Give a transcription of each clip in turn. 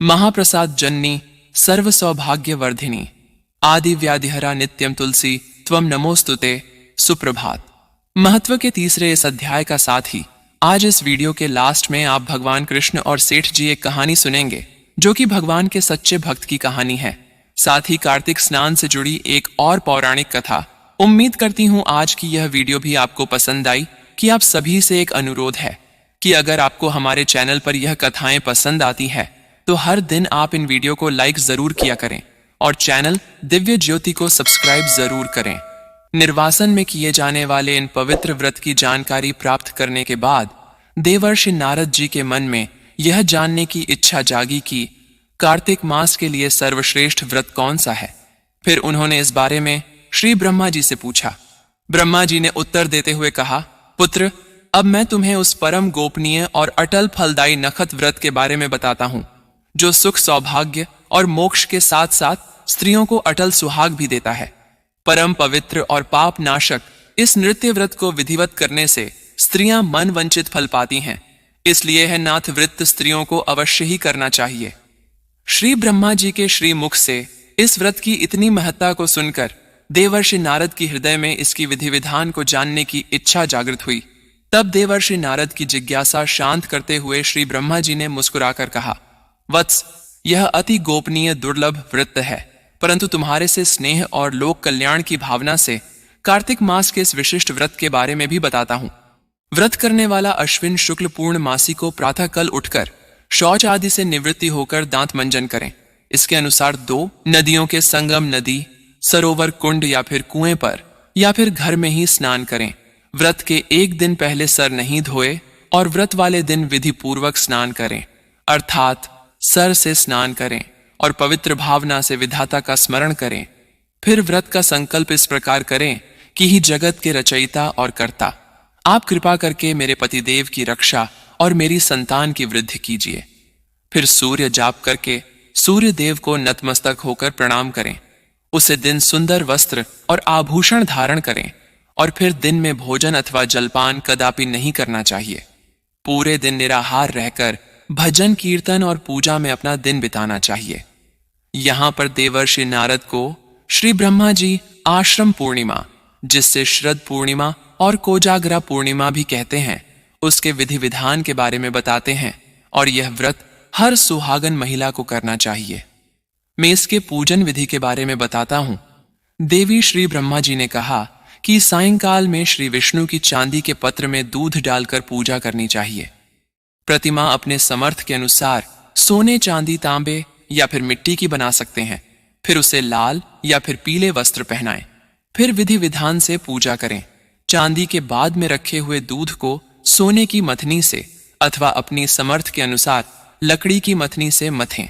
महाप्रसाद जननी सर्व सौभाग्य वर्धिनी आदि व्याधिहरा नित्यम तुलसी त्वम नमोस्तुते। सुप्रभात। महत्व के तीसरे इस अध्याय का साथ ही आज इस वीडियो के लास्ट में आप भगवान कृष्ण और सेठ जी एक कहानी सुनेंगे जो कि भगवान के सच्चे भक्त की कहानी है। साथ ही कार्तिक स्नान से जुड़ी एक और पौराणिक कथा। उम्मीद करती हूँ आज की यह वीडियो भी आपको पसंद आई। कि आप सभी से एक अनुरोध है कि अगर आपको हमारे चैनल पर यह कथाएं पसंद आती है तो हर दिन आप इन वीडियो को लाइक जरूर किया करें और चैनल दिव्य ज्योति को सब्सक्राइब जरूर करें। निर्वासन में किए जाने वाले इन पवित्र व्रत की जानकारी प्राप्त करने के बाद देवर्षि नारद जी के मन में यह जानने की इच्छा जागी कि कार्तिक मास के लिए सर्वश्रेष्ठ व्रत कौन सा है। फिर उन्होंने इस बारे में श्री ब्रह्मा जी से पूछा। ब्रह्मा जी ने उत्तर देते हुए कहा, पुत्र, अब मैं तुम्हें उस परम गोपनीय और अटल फलदायी नखत व्रत के बारे में बताता हूं जो सुख सौभाग्य और मोक्ष के साथ साथ स्त्रियों को अटल सुहाग भी देता है। परम पवित्र और पाप नाशक इस नृत्य व्रत को विधिवत करने से स्त्रियां मन वंचित फल पाती हैं। इसलिए है नाथ वृत्त स्त्रियों को अवश्य ही करना चाहिए। श्री ब्रह्मा जी के श्री मुख से इस व्रत की इतनी महत्ता को सुनकर देवर्षि नारद की हृदय में इसकी विधि विधान को जानने की इच्छा जागृत हुई। तब देवर्षि नारद की जिज्ञासा शांत करते हुए श्री ब्रह्मा जी ने मुस्कुराकर कहा, वत्स, यह अति गोपनीय दुर्लभ व्रत है, परंतु तुम्हारे से स्नेह और लोक कल्याण की भावना से कार्तिक मास के इस विशिष्ट व्रत के बारे में भी बताता हूं। व्रत करने वाला अश्विन शुक्ल पूर्णमासी को प्रातः कल उठकर शौच आदि से निवृत्ति होकर दांत मंजन करें। इसके अनुसार 2 नदियों के संगम नदी, सरोवर, कुंड या फिर कुएं पर या फिर घर में ही स्नान करें। व्रत के एक दिन पहले सर नहीं धोए और व्रत वाले दिन विधि पूर्वक स्नान करें, अर्थात सर से स्नान करें और पवित्र भावना से विधाता का स्मरण करें। फिर व्रत का संकल्प इस प्रकार करें कि ही जगत के रचयिता और कर्ता, आप कृपा करके मेरे पतिदेव की रक्षा और मेरी संतान की वृद्धि कीजिए। फिर सूर्य जाप करके सूर्य देव को नतमस्तक होकर प्रणाम करें। उसे दिन सुंदर वस्त्र और आभूषण धारण करें और फिर दिन में भोजन अथवा जलपान कदापि नहीं करना चाहिए। पूरे दिन निराहार रहकर भजन कीर्तन और पूजा में अपना दिन बिताना चाहिए। यहां पर देवर्षि नारद को श्री ब्रह्मा जी आश्रम पूर्णिमा, जिससे श्रद्ध पूर्णिमा और कोजागरा पूर्णिमा भी कहते हैं, उसके विधि विधान के बारे में बताते हैं और यह व्रत हर सुहागन महिला को करना चाहिए। मैं इसके पूजन विधि के बारे में बताता हूं। देवी श्री ब्रह्मा जी ने कहा कि सायंकाल में श्री विष्णु की चांदी के पत्र में दूध डालकर पूजा करनी चाहिए। प्रतिमा अपने समर्थ के अनुसार सोने, चांदी, तांबे या फिर मिट्टी की बना सकते हैं। फिर उसे लाल या फिर पीले वस्त्र पहनाएं। फिर विधि विधान से पूजा करें। चांदी के बाद में रखे हुए दूध को सोने की मथनी से अथवा अपनी समर्थ के अनुसार लकड़ी की मथनी से मथें।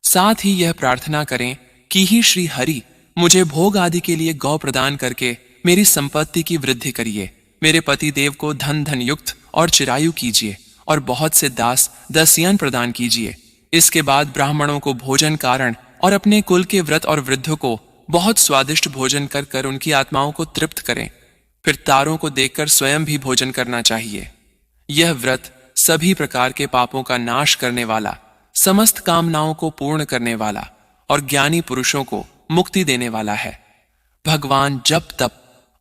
साथ ही यह प्रार्थना करें कि ही श्री हरि मुझे भोग आदि के लिए गौ प्रदान करके मेरी संपत्ति की वृद्धि करिए। मेरे पति देव को धन धन युक्त और चिरायु कीजिए और बहुत से दास दसियन प्रदान कीजिए। इसके बाद ब्राह्मणों को भोजन कारण और अपने कुल के व्रत और वृद्धों को बहुत स्वादिष्ट भोजन कर कर उनकी आत्माओं को तृप्त करें। फिर तारों को देखकर स्वयं भी भोजन करना चाहिए। यह व्रत सभी प्रकार के पापों का नाश करने वाला, समस्त कामनाओं को पूर्ण करने वाला और ज्ञानी पुरुषों को मुक्ति देने वाला है। भगवान जप तप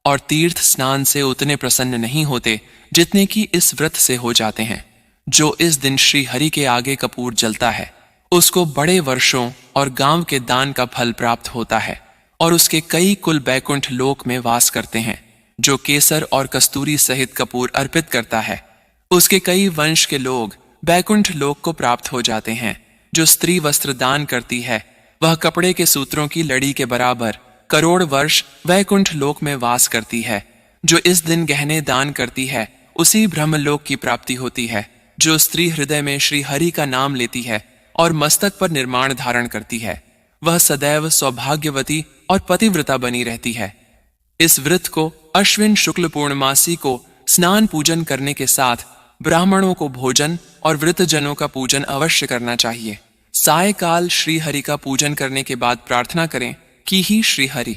और तीर्थ स्नान से उतने प्रसन्न नहीं होते जितने कि इस व्रत से हो जाते हैं। जो इस दिन श्री हरि के आगे कपूर जलता है उसको बड़े वर्षों और गांव के दान का फल प्राप्त होता है और उसके कई कुल बैकुंठ लोक में वास करते हैं। जो केसर और कस्तूरी सहित कपूर अर्पित करता है उसके कई वंश के लोग बैकुंठ लोक को प्राप्त हो जाते हैं। जो स्त्री वस्त्र दान करती है वह कपड़े के सूत्रों की लड़ी के बराबर करोड़ वर्ष वैकुंठ लोक में वास करती है। जो इस दिन गहने दान करती है उसी ब्रह्मलोक की प्राप्ति होती है। जो स्त्री हृदय में श्री हरि का नाम लेती है और मस्तक पर निर्माण धारण करती है वह सदैव सौभाग्यवती और पतिव्रता बनी रहती है। इस व्रत को अश्विन शुक्ल पूर्णमासी को स्नान पूजन करने के साथ ब्राह्मणों को भोजन और वृतजनों का पूजन अवश्य करना चाहिए। सायकाल श्री हरि का पूजन करने के बाद प्रार्थना करें कि ही श्री हरि,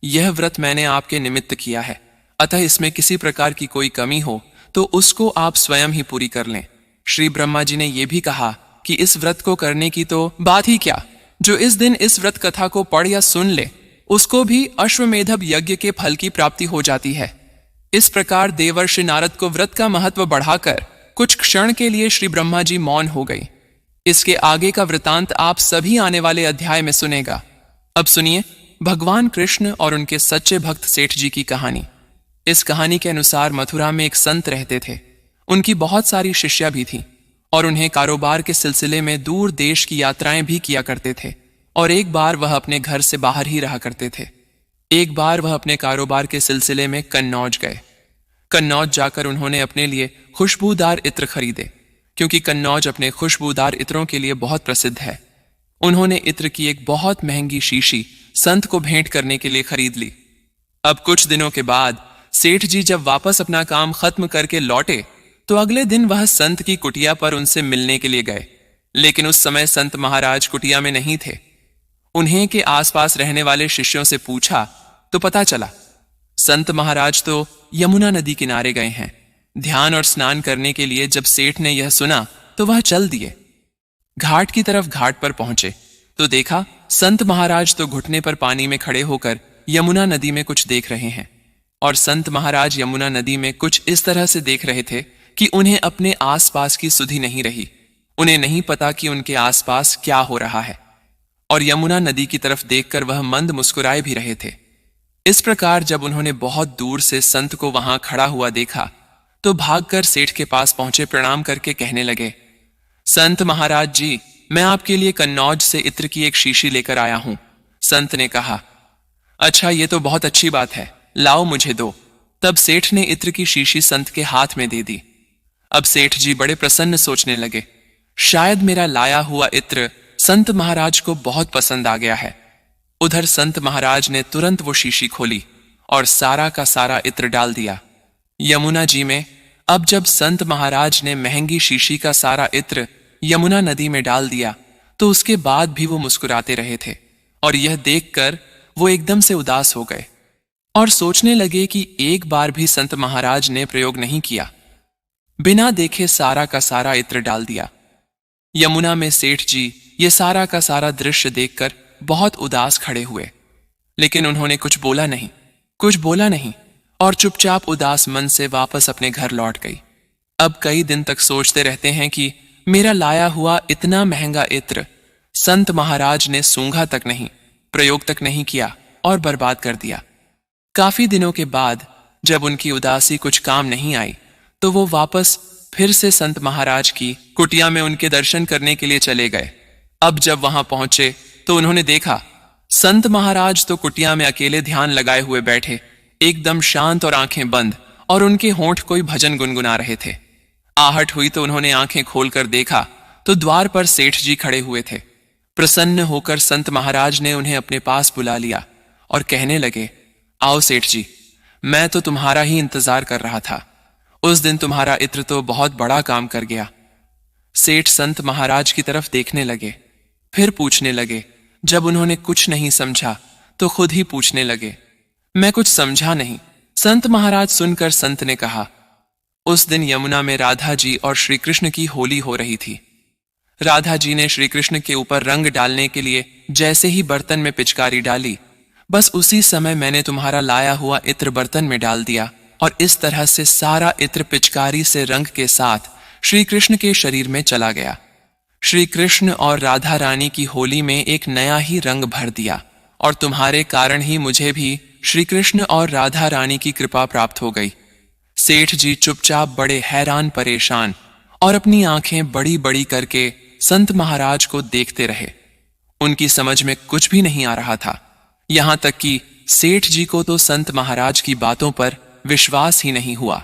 यह व्रत मैंने आपके निमित्त किया है, अतः इसमें किसी प्रकार की कोई कमी हो तो उसको आप स्वयं ही पूरी कर लें। श्री ब्रह्मा जी ने यह भी कहा कि इस व्रत को करने की तो बात ही क्या, जो इस दिन इस व्रत कथा को पढ़ या सुन ले उसको भी अश्वमेधव यज्ञ के फल की प्राप्ति हो जाती है। इस प्रकार देवर्षि नारद को व्रत का महत्व बढ़ाकर कुछ क्षण के लिए श्री ब्रह्मा जी मौन हो गई। इसके आगे का वृतांत आप सभी आने वाले अध्याय में सुनेगा। अब सुनिए भगवान कृष्ण और उनके सच्चे भक्त सेठ जी की कहानी। इस कहानी के अनुसार मथुरा में एक संत रहते थे। उनकी बहुत सारी शिष्या भी थीं और उन्हें कारोबार के सिलसिले में दूर देश की यात्राएं भी किया करते थे और एक बार वह अपने घर से बाहर ही रहा करते थे। एक बार वह अपने कारोबार के सिलसिले में कन्नौज गए। कन्नौज जाकर उन्होंने अपने लिए खुशबूदार इत्र खरीदे, क्योंकि कन्नौज अपने खुशबूदार इत्रों के लिए बहुत प्रसिद्ध है। उन्होंने इत्र की एक बहुत महंगी शीशी संत को भेंट करने के लिए खरीद ली। अब कुछ दिनों के बाद सेठ जी जब वापस अपना काम खत्म करके लौटे तो अगले दिन वह संत की कुटिया पर उनसे मिलने के लिए गए, लेकिन उस समय संत महाराज कुटिया में नहीं थे। उन्हें के आसपास रहने वाले शिष्यों से पूछा तो पता चला संत महाराज तो यमुना नदी किनारे गए हैं। ध्यान और स्नान करने के लिए जब सेठ ने यह सुना तो वह चल दिए। घाट की तरफ घाट पर पहुंचे तो देखा संत महाराज तो घुटने पर पानी में खड़े होकर यमुना नदी में कुछ देख रहे हैं। और संत महाराज यमुना नदी में कुछ इस तरह से देख रहे थे कि उन्हें अपने आसपास की सुधि नहीं रही। उन्हें नहीं पता कि उनके आसपास क्या हो रहा है और यमुना नदी की तरफ देखकर वह मंद मुस्कुराए भी रहे थे। इस प्रकार जब उन्होंने बहुत दूर से संत को वहां खड़ा हुआ देखा तो भागकर सेठ के पास पहुंचे, प्रणाम करके कहने लगे, संत महाराज जी, मैं आपके लिए कन्नौज से इत्र की एक शीशी लेकर आया हूं। संत ने कहा, अच्छा ये तो बहुत अच्छी बात है, लाओ मुझे दो। तब सेठ ने इत्र की शीशी संत के हाथ में दे दी। अब सेठ जी बड़े प्रसन्न सोचने लगे, शायद मेरा लाया हुआ इत्र संत महाराज को बहुत पसंद आ गया है। उधर संत महाराज ने तुरंत वो शीशी खोली और सारा का सारा इत्र डाल दिया यमुना जी में। अब जब संत महाराज ने महंगी शीशी का सारा इत्र यमुना नदी में डाल दिया तो उसके बाद भी वो मुस्कुराते रहे थे और यह देखकर वो एकदम से उदास हो गए और सोचने लगे कि एक बार भी संत महाराज ने प्रयोग नहीं किया, बिना देखे सारा का सारा इत्र डाल दिया। यमुना में सेठ जी ये सारा का सारा दृश्य देखकर बहुत उदास खड़े हुए, लेकिन उन्होंने कुछ बोला नहीं और चुपचाप उदास मन से वापस अपने घर लौट गई। अब कई दिन तक सोचते रहते हैं कि मेरा लाया हुआ इतना महंगा इत्र संत महाराज ने सूंघा तक नहीं, प्रयोग तक नहीं किया और बर्बाद कर दिया। काफी दिनों के बाद जब उनकी उदासी कुछ काम नहीं आई तो वो वापस फिर से संत महाराज की कुटिया में उनके दर्शन करने के लिए चले गए। अब जब वहां पहुंचे तो उन्होंने देखा संत महाराज तो कुटिया में अकेले ध्यान लगाए हुए बैठे, एकदम शांत और आंखें बंद, और उनके होंठ कोई भजन गुनगुना रहे थे। आहट हुई तो उन्होंने आंखें खोलकर देखा तो द्वार पर सेठ जी खड़े हुए थे। प्रसन्न होकर संत महाराज ने उन्हें अपने पास बुला लिया और कहने लगे, आओ सेठ जी, मैं तो तुम्हारा ही इंतजार कर रहा था। उस दिन तुम्हारा इत्र तो बहुत बड़ा काम कर गया। सेठ संत महाराज की तरफ देखने लगे, फिर पूछने लगे। जब उन्होंने कुछ नहीं समझा तो खुद ही पूछने लगे, मैं कुछ समझा नहीं। संत महाराज सुनकर संत ने कहा, उस दिन यमुना में राधा जी और श्री कृष्ण की होली हो रही थी। राधा जी ने श्री कृष्ण के ऊपर रंग डालने के लिए जैसे ही बर्तन में पिचकारी डाली, बस उसी समय मैंने तुम्हारा लाया हुआ इत्र बर्तन में डाल दिया और इस तरह से सारा इत्र पिचकारी से रंग के साथ श्री कृष्ण के शरीर में चला गया। श्री कृष्ण और राधा रानी की होली में एक नया ही रंग भर दिया और तुम्हारे कारण ही मुझे भी श्री कृष्ण और राधा रानी की कृपा प्राप्त हो गई। सेठ जी चुपचाप बड़े हैरान परेशान और अपनी आंखें बड़ी बड़ी करके संत महाराज को देखते रहे। उनकी समझ में कुछ भी नहीं आ रहा था। यहां तक कि सेठ जी को तो संत महाराज की बातों पर विश्वास ही नहीं हुआ।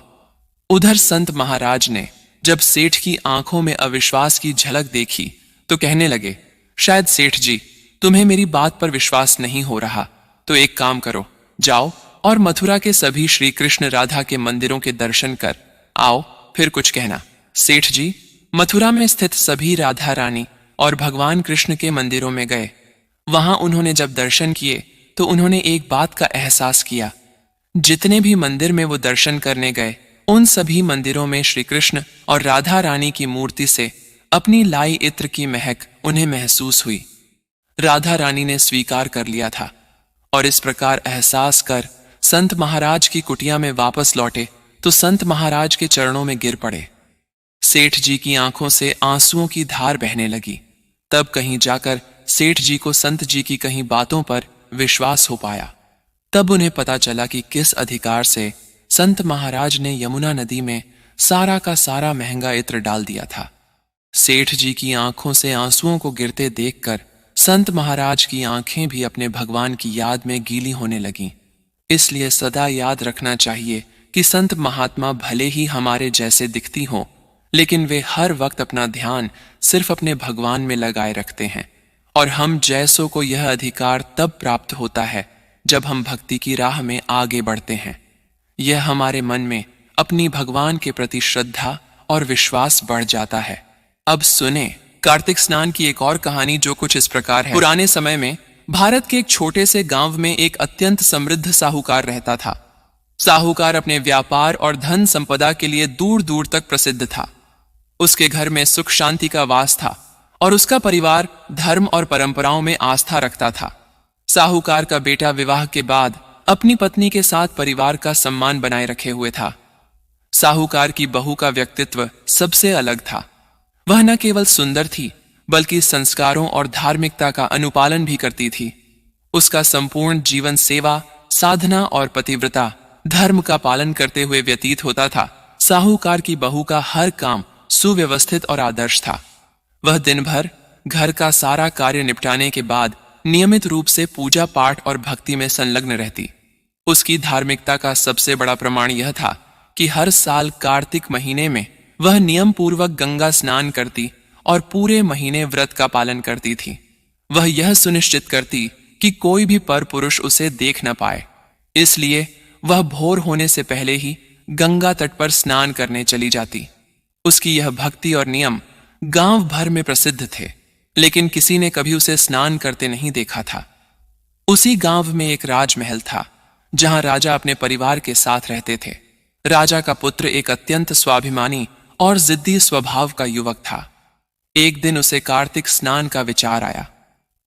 उधर संत महाराज ने जब सेठ की आंखों में अविश्वास की झलक देखी तो कहने लगे, शायद सेठ जी तुम्हें मेरी बात पर विश्वास नहीं हो रहा, तो एक काम करो, जाओ और मथुरा के सभी श्री कृष्ण राधा के मंदिरों के दर्शन कर आओ, फिर कुछ कहना। सेठ जी मथुरा में स्थित सभी राधा रानी और भगवान कृष्ण के मंदिरों में गए। वहां उन्होंने जब दर्शन किए तो उन्होंने एक बात का एहसास किया, जितने भी मंदिर में वो दर्शन करने गए उन सभी मंदिरों में श्री कृष्ण और राधा रानी की मूर्ति से अपनी लाई इत्र की महक उन्हें महसूस हुई। राधा रानी ने स्वीकार कर लिया था और इस प्रकार एहसास कर संत महाराज की कुटिया में वापस लौटे तो संत महाराज के चरणों में गिर पड़े। सेठ जी की आंखों से आंसुओं की धार बहने लगी। तब कहीं जाकर सेठ जी को संत जी की कहीं बातों पर विश्वास हो पाया। तब उन्हें पता चला कि किस अधिकार से संत महाराज ने यमुना नदी में सारा का सारा महंगा इत्र डाल दिया था। सेठ जी की आंखों से आंसुओं को गिरते देखकर संत महाराज की आंखें भी अपने भगवान की याद में गीली होने लगीं। इसलिए सदा याद रखना चाहिए कि संत महात्मा भले ही हमारे जैसे दिखती हों, लेकिन वे हर वक्त अपना ध्यान सिर्फ अपने भगवान में लगाए रखते हैं। और हम जैसों को यह अधिकार तब प्राप्त होता है जब हम भक्ति की राह में आगे बढ़ते हैं। यह हमारे मन में अपनी भगवान के प्रति श्रद्धा और विश्वास बढ़ जाता है। अब सुने कार्तिक स्नान की एक और कहानी जो कुछ इस प्रकार है। पुराने समय में भारत के एक छोटे से गांव में एक अत्यंत समृद्ध साहूकार रहता था। साहूकार अपने व्यापार और धन संपदा के लिए दूर दूर तक प्रसिद्ध था। उसके घर में सुख शांति का वास था और उसका परिवार धर्म और परंपराओं में आस्था रखता था। साहूकार का बेटा विवाह के बाद अपनी पत्नी के साथ परिवार का सम्मान बनाए रखे हुए था। साहूकार की बहू का व्यक्तित्व सबसे अलग था। वह न केवल सुंदर थी बल्कि संस्कारों और धार्मिकता का अनुपालन भी करती थी। उसका संपूर्ण जीवन सेवा, साधना और पतिव्रता धर्म का पालन करते हुए व्यतीत होता था। साहूकार की बहू का हर काम सुव्यवस्थित और आदर्श था। वह दिन भर घर का सारा कार्य निपटाने के बाद नियमित रूप से पूजा पाठ और भक्ति में संलग्न रहती। उसकी धार्मिकता का सबसे बड़ा प्रमाण यह था कि हर साल कार्तिक महीने में वह नियम पूर्वक गंगा स्नान करती और पूरे महीने व्रत का पालन करती थी। वह यह सुनिश्चित करती कि कोई भी पर पुरुष उसे देख न पाए। इसलिए वह भोर होने से पहले ही गंगा तट पर स्नान करने चली जाती। उसकी यह भक्ति और नियम गांव भर में प्रसिद्ध थे, लेकिन किसी ने कभी उसे स्नान करते नहीं देखा था। उसी गांव में एक राजमहल था जहां राजा अपने परिवार के साथ रहते थे। राजा का पुत्र एक अत्यंत स्वाभिमानी और जिद्दी स्वभाव का युवक था। एक दिन उसे कार्तिक स्नान का विचार आया।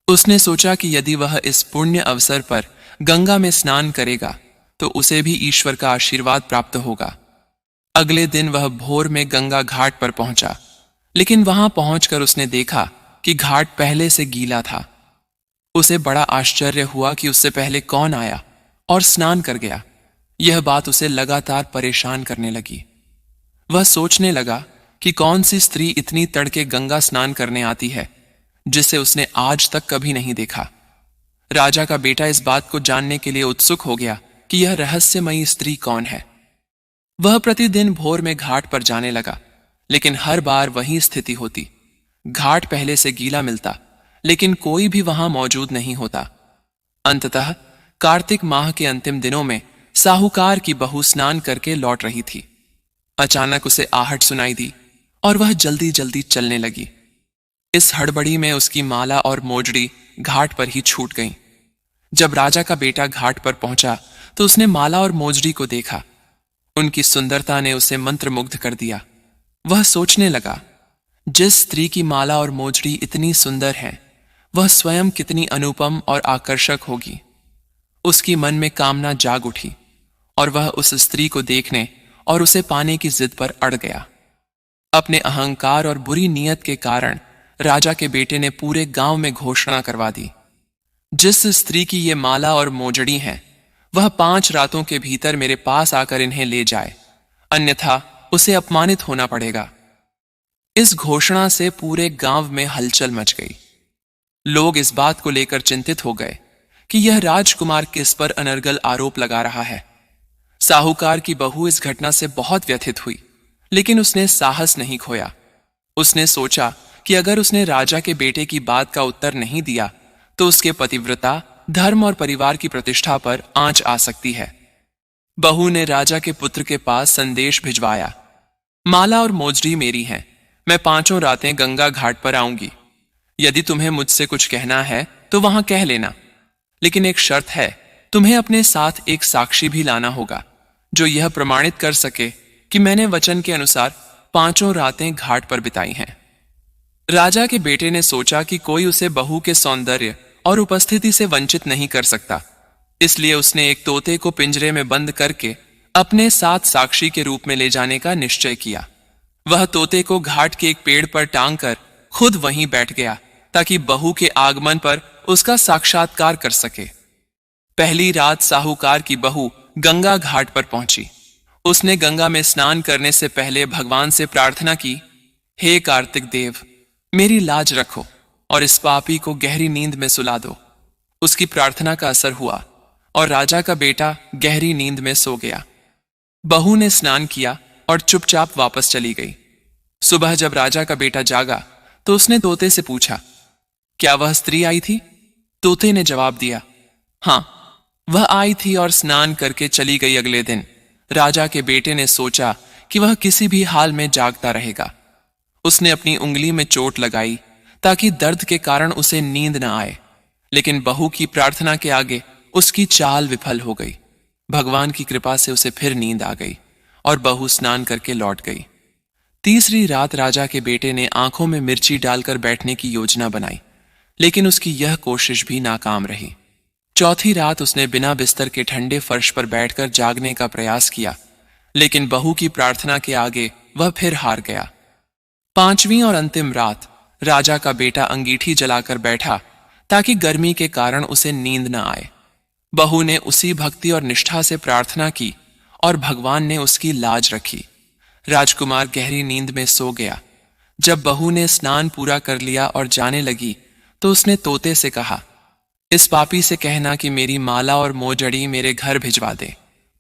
उसने सोचा कि यदि वह इस पुण्य अवसर पर गंगा में स्नान करेगा तो उसे भी ईश्वर का आशीर्वाद प्राप्त होगा। अगले दिन वह भोर में गंगा घाट पर पहुंचा, लेकिन वहां पहुंचकर उसने देखा कि घाट पहले से गीला था। उसे बड़ा आश्चर्य हुआ कि उससे पहले कौन आया और स्नान कर गया। यह बात उसे लगातार परेशान करने लगी। वह सोचने लगा कि कौन सी स्त्री इतनी तड़के गंगा स्नान करने आती है जिसे उसने आज तक कभी नहीं देखा। राजा का बेटा इस बात को जानने के लिए उत्सुक हो गया कि यह रहस्यमयी स्त्री कौन है। वह प्रतिदिन भोर में घाट पर जाने लगा, लेकिन हर बार वही स्थिति होती। घाट पहले से गीला मिलता, लेकिन कोई भी वहां मौजूद नहीं होता। अंततः कार्तिक माह के अंतिम दिनों में साहूकार की बहू स्नान करके लौट रही थी। अचानक उसे आहट सुनाई दी और वह जल्दी जल्दी चलने लगी। इस हड़बड़ी में उसकी माला और मोजड़ी घाट पर ही छूट गईं। जब राजा का बेटा घाट पर पहुंचा तो उसने माला और मोजड़ी को देखा। उनकी सुंदरता ने उसे मंत्रमुग्ध कर दिया। वह सोचने लगा, जिस स्त्री की माला और मोजड़ी इतनी सुंदर है, वह स्वयं कितनी अनुपम और आकर्षक होगी। उसकी मन में कामना जाग उठी और वह उस स्त्री को देखने और उसे पाने की जिद पर अड़ गया। अपने अहंकार और बुरी नीयत के कारण राजा के बेटे ने पूरे गांव में घोषणा करवा दी, जिस स्त्री की ये माला और मोजड़ी हैं, वह 5 रातों के भीतर मेरे पास आकर इन्हें ले जाए, अन्यथा उसे अपमानित होना पड़ेगा। इस घोषणा से पूरे गांव में हलचल मच गई। लोग इस बात को लेकर चिंतित हो गए कि यह राजकुमार किस पर अनर्गल आरोप लगा रहा है। साहूकार की बहू इस घटना से बहुत व्यथित हुई, लेकिन उसने साहस नहीं खोया। उसने सोचा कि अगर उसने राजा के बेटे की बात का उत्तर नहीं दिया तो उसके पतिव्रता, धर्म और परिवार की प्रतिष्ठा पर आंच आ सकती है। बहू ने राजा के पुत्र के पास संदेश भिजवाया, माला और मोजड़ी मेरी हैं, मैं 5 रातें गंगा घाट पर आऊंगी। यदि तुम्हें मुझसे कुछ कहना है तो वहां कह लेना, लेकिन एक शर्त है, तुम्हें अपने साथ एक साक्षी भी लाना होगा जो यह प्रमाणित कर सके कि मैंने वचन के अनुसार 5 रातें घाट पर बिताई हैं। राजा के बेटे ने सोचा कि कोई उसे बहू के सौंदर्य और उपस्थिति से वंचित नहीं कर सकता, इसलिए उसने एक तोते को पिंजरे में बंद करके अपने साथ साक्षी के रूप में ले जाने का निश्चय किया। वह तोते को घाट के एक पेड़ पर टांग कर खुद वहीं बैठ गया ताकि बहू के आगमन पर उसका साक्षात्कार कर सके। पहली रात साहूकार की बहू गंगा घाट पर पहुंची। उसने गंगा में स्नान करने से पहले भगवान से प्रार्थना की, हे कार्तिक देव, मेरी लाज रखो और इस पापी को गहरी नींद में सुला दो। उसकी प्रार्थना का असर हुआ और राजा का बेटा गहरी नींद में सो गया। बहू ने स्नान किया और चुपचाप वापस चली गई। सुबह जब राजा का बेटा जागा तो उसने तोते से पूछा, क्या वह स्त्री आई थी? तोते ने जवाब दिया, हां, वह आई थी और स्नान करके चली गई। अगले दिन राजा के बेटे ने सोचा कि वह किसी भी हाल में जागता रहेगा। उसने अपनी उंगली में चोट लगाई ताकि दर्द के कारण उसे नींद न आए, लेकिन बहू की प्रार्थना के आगे उसकी चाल विफल हो गई। भगवान की कृपा से उसे फिर नींद आ गई और बहू स्नान करके लौट गई। तीसरी रात राजा के बेटे ने आंखों में मिर्ची डालकर बैठने की योजना बनाई, लेकिन उसकी यह कोशिश भी नाकाम रही। चौथी रात उसने बिना बिस्तर के ठंडे फर्श पर बैठकर जागने का प्रयास किया, लेकिन बहू की प्रार्थना के आगे वह फिर हार गया। पांचवीं और अंतिम रात राजा का बेटा अंगीठी जलाकर बैठा ताकि गर्मी के कारण उसे नींद न आए। बहू ने उसी भक्ति और निष्ठा से प्रार्थना की और भगवान ने उसकी लाज रखी। राजकुमार गहरी नींद में सो गया। जब बहू ने स्नान पूरा कर लिया और जाने लगी तो उसने तोते से कहा, इस पापी से कहना कि मेरी माला और मोजड़ी मेरे घर भिजवा दे।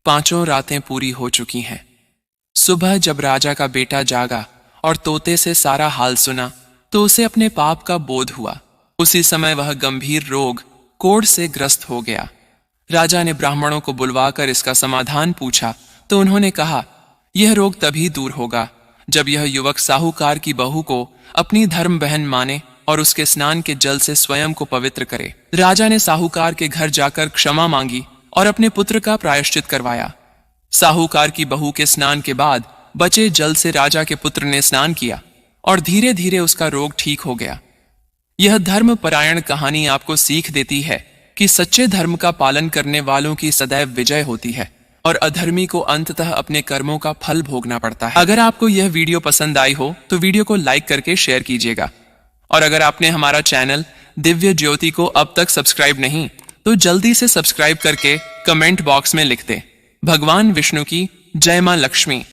5 रातें पूरी हो चुकी हैं। सुबह जब राजा का बेटा जागा और तोते से सारा हाल सुना तो उसे अपने पाप का बोध हुआ। उसी समय वह गंभीर रोग कोढ़ से ग्रस्त हो गया। राजा ने ब्राह्मणों को बुलवाकर इसका समाधान पूछा तो उन्होंने कहा, यह रोग तभी दूर होगा जब यह युवक साहूकार की बहू को अपनी धर्म बहन माने और उसके स्नान के जल से स्वयं को पवित्र करे। राजा ने साहूकार के घर जाकर क्षमा मांगी और अपने पुत्र का प्रायश्चित करवाया। साहूकार की बहू के स्नान के बाद बचे जल से राजा के पुत्र ने स्नान किया और धीरे धीरे उसका रोग ठीक हो गया। यह धर्म परायण कहानी आपको सीख देती है कि सच्चे धर्म का पालन करने वालों की सदैव विजय होती है और अधर्मी को अंततः अपने कर्मों का फल भोगना पड़ता है। अगर आपको यह वीडियो पसंद आई हो तो वीडियो को लाइक करके शेयर कीजिएगा, और अगर आपने हमारा चैनल दिव्य ज्योति को अब तक सब्सक्राइब नहीं तो जल्दी से सब्सक्राइब करके कमेंट बॉक्स में लिख दें, भगवान विष्णु की जय मां लक्ष्मी।